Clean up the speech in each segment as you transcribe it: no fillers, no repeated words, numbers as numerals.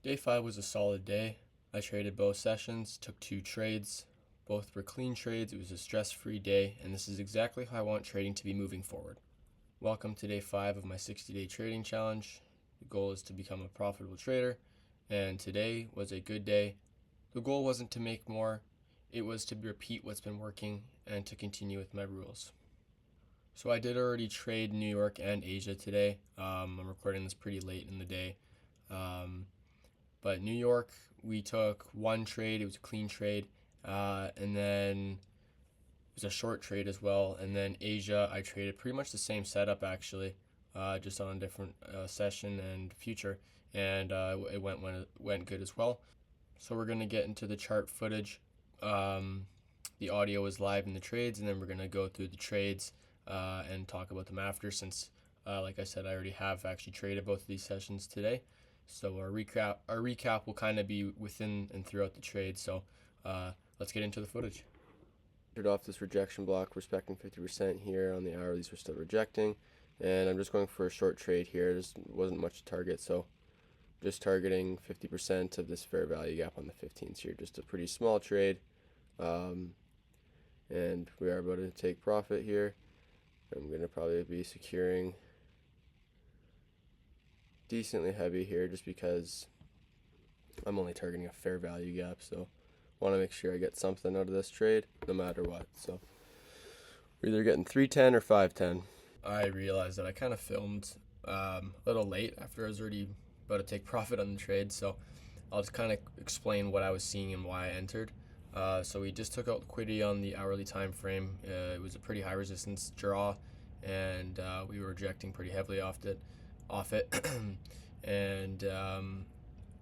Day 5 was a solid day. I traded both sessions, took 2 trades. Both were clean trades. It was a stress-free day, and this is exactly how I want trading to be moving forward. Welcome to day 5 of my 60-day trading challenge. The goal is to become a profitable trader, and today was a good day. The goal wasn't to make more, it was to repeat what's been working and to continue with my rules. So I did already trade New York and Asia today. I'm recording this pretty late in the day. But New York, we took one trade. It was a clean trade. And then it was a short trade as well. And then Asia, I traded pretty much the same setup actually, just on a different session and future. And it went good as well. So we're going to get into the chart footage. The audio is live in the trades, and then we're going to go through the trades and talk about them after, since like I said, I already have actually traded both of these sessions today. So our recap will kind of be within and throughout the trade. So let's get into the footage. Started off this rejection block, respecting 50% here on the hour. These were still rejecting, and I'm just going for a short trade here. There wasn't much to target, so just targeting 50% of this fair value gap on the 15s here. Just a pretty small trade, and we are about to take profit here. I'm going to probably be securing decently heavy here just because I'm only targeting a fair value gap, so want to make sure I get something out of this trade no matter what. So we're either getting 310 or 510. I realized that I kind of filmed a little late after I was already about to take profit on the trade, so I'll just kind of explain what I was seeing and why I entered. So we just took out liquidity on the hourly time frame. It was a pretty high resistance draw, and we were rejecting pretty heavily off it. And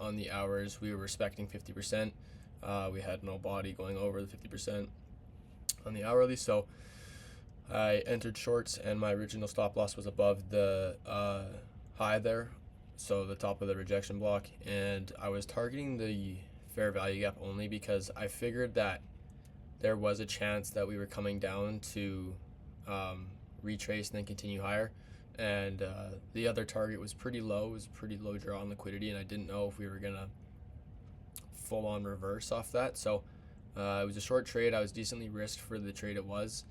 on the hours, we were respecting 50%. We had no body going over the 50% on the hourly, so I entered shorts, and my original stop loss was above the high there, so the top of the rejection block, and I was targeting the fair value gap only because I figured that there was a chance that we were coming down to retrace and then continue higher. And the other target was pretty low. It was a pretty low draw on liquidity, and I didn't know if we were gonna full on reverse off that. So it was a short trade. I was decently risked for the trade it was,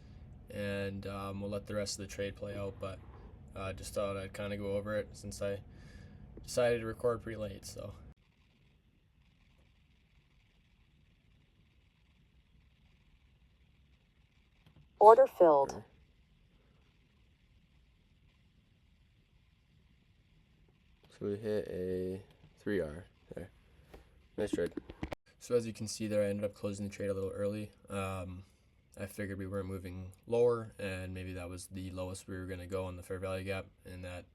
and we'll let the rest of the trade play out. But just thought I'd kind of go over it since I decided to record pretty late. So. Order filled. So we hit a 3R there. Nice trade. So as you can see there, I ended up closing the trade a little early. I figured we weren't moving lower, and maybe that was the lowest we were going to go on the fair value gap, and that,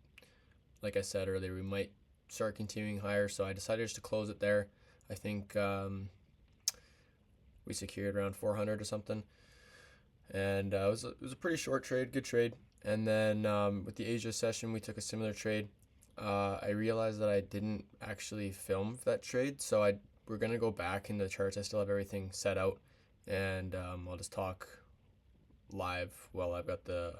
like I said earlier, we might start continuing higher. So I decided just to close it there. I think we secured around 400 or something, and it was a pretty short trade, good trade. And then with the Asia session, we took a similar trade. I realized that I didn't actually film that trade, so we're going to go back in the charts. I still have everything set out, and I'll just talk live while I've got the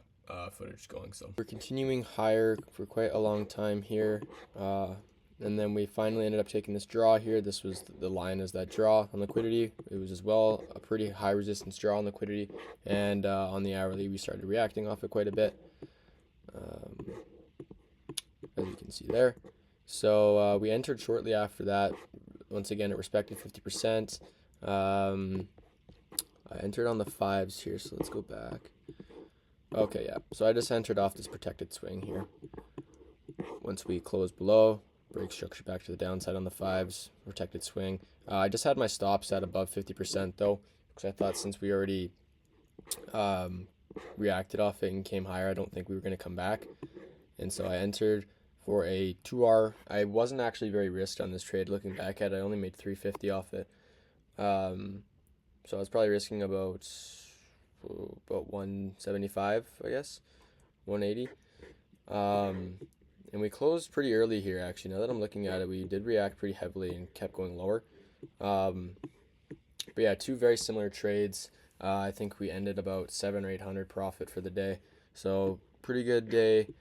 footage going. So we're continuing higher for quite a long time here, and then we finally ended up taking this draw here. This was the line as that draw on liquidity. It was as well a pretty high resistance draw on liquidity, and on the hourly we started reacting off it quite a bit, as you can see there. So we entered shortly after that. Once again, it respected 50%. I entered on the 5s here, so let's go back. Okay, yeah. So I just entered off this protected swing here. Once we closed below, break structure back to the downside on the 5s, protected swing. I just had my stops at above 50% though, because I thought since we already reacted off it and came higher, I don't think we were going to come back. And so I entered for a 2R. I wasn't actually very risked on this trade. Looking back at it, I only made 350 off it. So I was probably risking about 175, I guess, 180. And we closed pretty early here, actually. Now that I'm looking at it, we did react pretty heavily and kept going lower. But yeah, two very similar trades. I think we ended about 700 or 800 profit for the day. So pretty good day.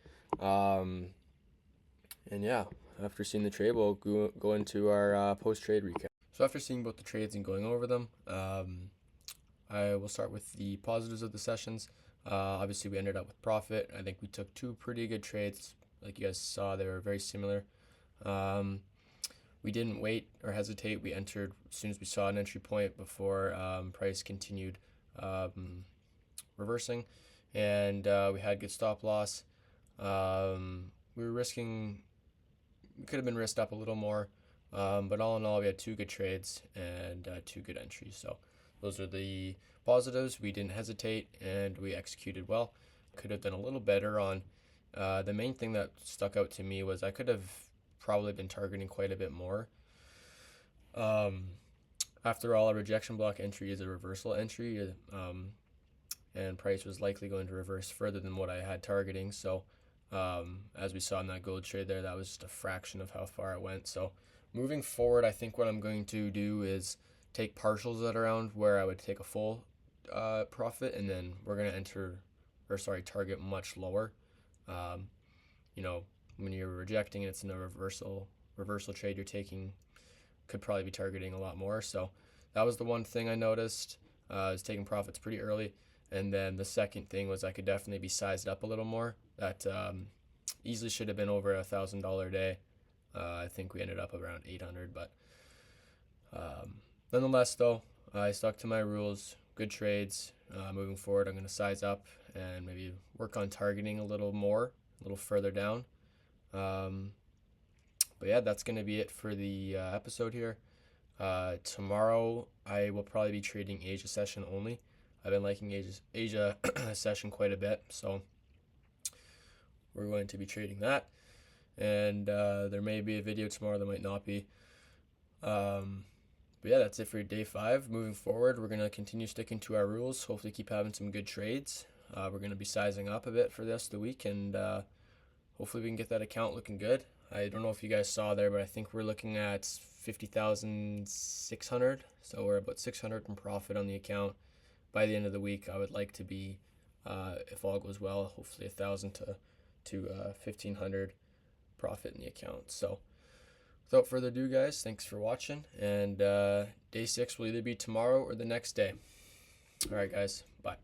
And yeah, after seeing the trade, we'll go into our post-trade recap. So after seeing both the trades and going over them, I will start with the positives of the sessions. Obviously, we ended up with profit. I think we took two pretty good trades. Like you guys saw, they were very similar. We didn't wait or hesitate. We entered as soon as we saw an entry point before price continued reversing, and we had good stop loss. We were risking, we could have been risked up a little more, but all in all, we had two good trades and two good entries. So those are the positives. We didn't hesitate and we executed well. Could have done a little better on the main thing that stuck out to me was I could have probably been targeting quite a bit more. After all, a rejection block entry is a reversal entry, and price was likely going to reverse further than what I had targeting. So as we saw in that gold trade there, that was just a fraction of how far it went. So moving forward, I think what I'm going to do is take partials at around where I would take a full profit, and then we're going to target much lower. When you're rejecting and it's in a reversal trade, you're taking, could probably be targeting a lot more. So that was the one thing I noticed. I was taking profits pretty early. And then the second thing was I could definitely be sized up a little more. That easily should have been over $1,000 a day. I think we ended up around 800, but nonetheless, though, I stuck to my rules. Good trades. Moving forward, I'm going to size up and maybe work on targeting a little more, a little further down. But yeah, that's going to be it for the episode here. Tomorrow, I will probably be trading Asia session only. I've been liking Asia session quite a bit, so we're going to be trading that. And there may be a video tomorrow, there might not be. But yeah, that's it for day 5. Moving forward, we're going to continue sticking to our rules, hopefully keep having some good trades. We're going to be sizing up a bit for the rest of the week, and hopefully we can get that account looking good. I don't know if you guys saw there, but I think we're looking at 50,600, so we're about 600 in profit on the account. By the end of the week, I would like to be, if all goes well, hopefully 1,000 to 1,500 profit in the account. So without further ado, guys, thanks for watching, and day 6 will either be tomorrow or the next day. All right, guys, bye.